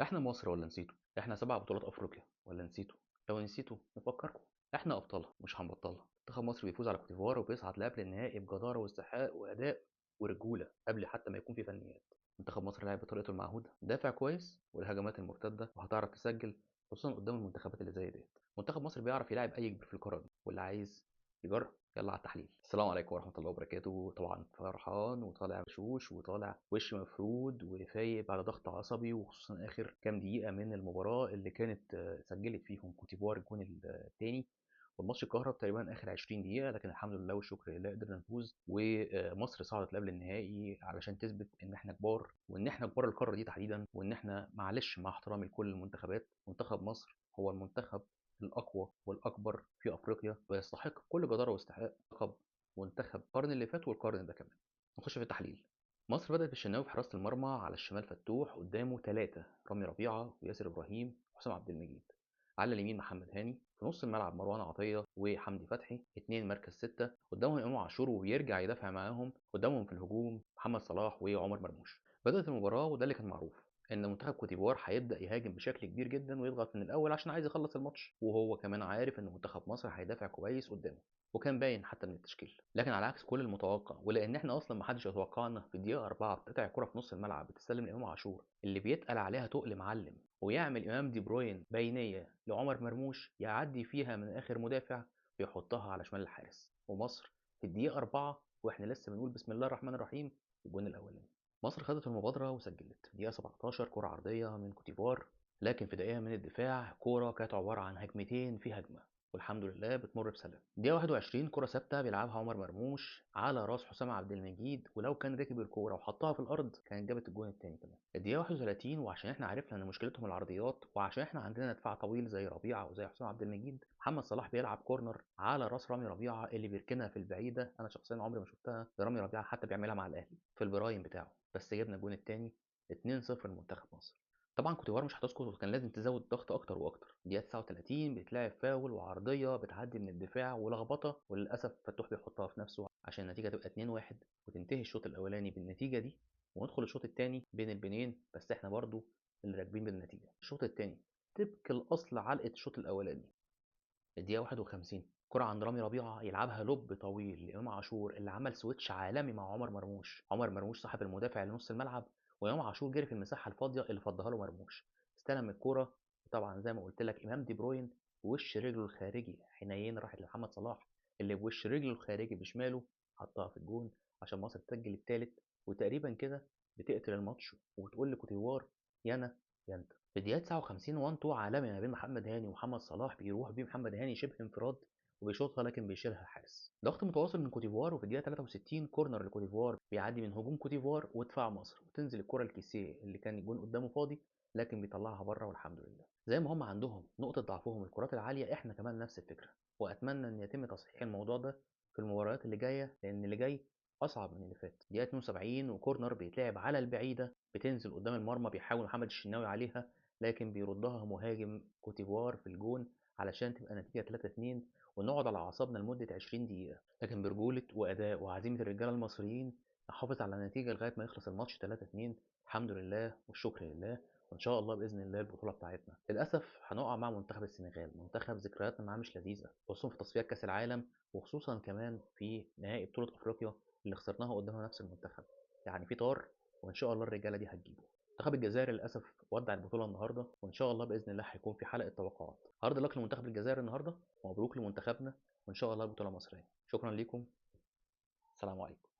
إحنا مصر والّا نسيتوا؟ إحنا 7 بطولات أفريقيا والّا نسيتوا؟ لو نسيتوا نفكّركم، إحنا أبطالها مش هنبطّلها، منتخب مصر بيفوز على كوت ديفوار وبيصعد لقبل النهائي بجدارة واستحقاق وأداء ورجولة قبل حتى ما يكون في فنيات. منتخب مصر لعب بطريقته المعهودة، دافع كويس والهجمات المرتدة وهتعرف تسجّل خصوصًا قدّام المنتخبات اللي زي ديّة. منتخب مصر بيعرف يلاعب أي كبير في القارة دي، واللي عايز يجرّب يالّا على التحليل. السلام عليكم ورحمة الله وبركاته. طبعًا فرحان وطالع بشوش وطالع وِش مفرود وفايق بعد ضغط عصبي، وخصوصًا آخر كام دقيقة من المباراة اللي كانت سجّلت فيهم كوت ديفوار الجون التاني، والماتش اتكهرب تقريبًا آخر 20 دقيقة، لكن الحمد لله والشكر لله قدرنا نفوز، ومصر صعدت لقبل النهائي علشان تثبت إن إحنا كبار، وإن إحنا كبار القارة دي تحديدًا، وإن إحنا معلش مع احترامي لكل المنتخبات، منتخب مصر هو المنتخب الأقوى والأكبر في أفريقيا، ويستحق كل جدارة واستحقاق لقب منتخب القرن اللي فات والقرن ده كمان. نخش في التحليل. مصر بدأت بالشناوي في حراسة المرمى، على الشمال فتوح، قدامه 3 رامي ربيعة وياسر إبراهيم وحسام عبد المجيد. على اليمين محمد هاني، في نص الملعب مروان عطية وحمدي فتحي، 2 مركز 6، قدامهم إمام عاشور وبيرجع يدافع معاهم، قدامهم في الهجوم محمد صلاح وعمر مرموش. بدأت المباراة وده اللي كان معروف، إن منتخب كوت ديفوار هيبدأ يهاجم بشكل كبير جدًا ويضغط من الأول عشان عايز يخلص الماتش، وهو كمان عارف إن منتخب مصر هيدافع كويس قدامه. وكان باين حتى من التشكيل، لكن على عكس كل المتوقع ولان احنا اصلا ما حدش يتوقعنا، في الدقيقه 4 بتقطع الكره في نص الملعب بتسلم لامام عاشور اللي بيتقل عليها تقل معلم، ويعمل امام دي بروين بينيه لعمر مرموش يعدي فيها من اخر مدافع ويحطها على شمال الحارس، ومصر في الدقيقه 4 واحنا لسه بنقول بسم الله الرحمن الرحيم الجون الاولاني. مصر خدت المبادره وسجلت دقيقه 17 كره عرضيه من كوتيفوار، لكن في دقيقه من الدفاع كوره كانت عباره عن هجمتين في هجمه، والحمد لله بتمر بسلام. دقيقة 21 كرة ثابتة بيلعبها عمر مرموش على راس حسام عبد المجيد، ولو كان ركب الكورة وحطها في الأرض كانت جابت الجون التاني كمان. الدقيقة 31 وعشان احنا عرفنا إن مشكلتهم العرضيات، وعشان احنا عندنا دفاع طويل زي ربيعة وزي حسام عبد المجيد، محمد صلاح بيلعب كورنر على راس رامي ربيعة اللي بيركنها في البعيدة. أنا شخصيا عمري ما شفتها رامي ربيعة حتى بيعملها مع الأهلي في البرايم بتاعه، بس جبنا الجون التاني 2-0 لمنتخب مصر. طبعا كوتيفوار مش هتسكت وكان لازم تزود الضغط اكتر واكتر. دقيقه 39 بتلاعب فاول وعرضيه بتعدي من الدفاع ولخبطه، وللاسف فتوح بيحطها في نفسه عشان النتيجه تبقى 2-1 وتنتهي الشوط الاولاني بالنتيجه دي، وندخل الشوط الثاني بين البنين، بس احنا برضو اللي راكبين بالنتيجه. الشوط الثاني طبق الاصل علقه الشوط الاولاني. الدقيقه 51 كرة عند رامي ربيعة يلعبها لوب طويل لإمام عاشور اللي عمل سويتش عالمي مع عمر مرموش. عمر مرموش صاحب المدافع لنص الملعب، وإمام عاشور جري في المساحة الفاضية اللي فضها له مرموش، استلم الكرة، وطبعا زي ما قلت لك إمام دي بروين بوش رجله الخارجي حنين راحت لمحمد صلاح اللي بوش رجله الخارجي بشماله حطها في الجون عشان مصر تسجل التالت، وتقريبا كده بتقتل الماتش وتقول لكوتيفوار يانا يا انت. في الدقيقة 59 1 2 عالمي ما بين محمد هاني ومحمد صلاح، بيروح بيه محمد هاني شبه انفراد وبيشوطها لكن بيشيلها الحارس. ضغط متواصل من كوتيفوار، وفي الدقيقة 63 كورنر لكوتيفوار بيعدي من هجوم كوتيفوار ودفاع مصر، وتنزل الكرة لكيسيه اللي كان الجون قدامه فاضي لكن بيطلعها بره، والحمد لله. زي ما هم عندهم نقطة ضعفهم الكرات العالية، احنا كمان نفس الفكرة، واتمنى ان يتم تصحيح الموضوع ده في المباريات اللي جاية، لان اللي جاي اصعب من اللي فات. دقيقة 72 وكورنر بيتلعب على البعيدة بتنزل قدام المرمى، بيحاول محمد الشناوي عليها لكن بيردها مهاجم كوتيفوار في الجون علشان تبقى نتيجة 3-2 ونقعد على أعصابنا لمدة 20 دقيقة، لكن برجولة وأداء وعزيمة الرجالة المصريين نحافظ على النتيجة لغاية ما يخلص الماتش 3-2. الحمد لله والشكر لله، وإن شاء الله بإذن الله البطولة بتاعتنا. للأسف هنقع مع منتخب السنغال، منتخب ذكرياتنا معاه مش لذيذة، خصوصا في تصفيات كأس العالم، وخصوصا كمان في نهائي بطولة أفريقيا اللي خسرناها قدامها نفس المنتخب. يعني في طار، وإن شاء الله الرجالة دي هتجيبه. منتخب الجزائر للاسف ودع البطوله النهارده، وان شاء الله باذن الله هيكون في حلقه توقعات. هارد لك لمنتخب الجزائر النهارده، ومبروك لمنتخبنا، وان شاء الله البطوله مصريه. شكرا لكم، السلام عليكم.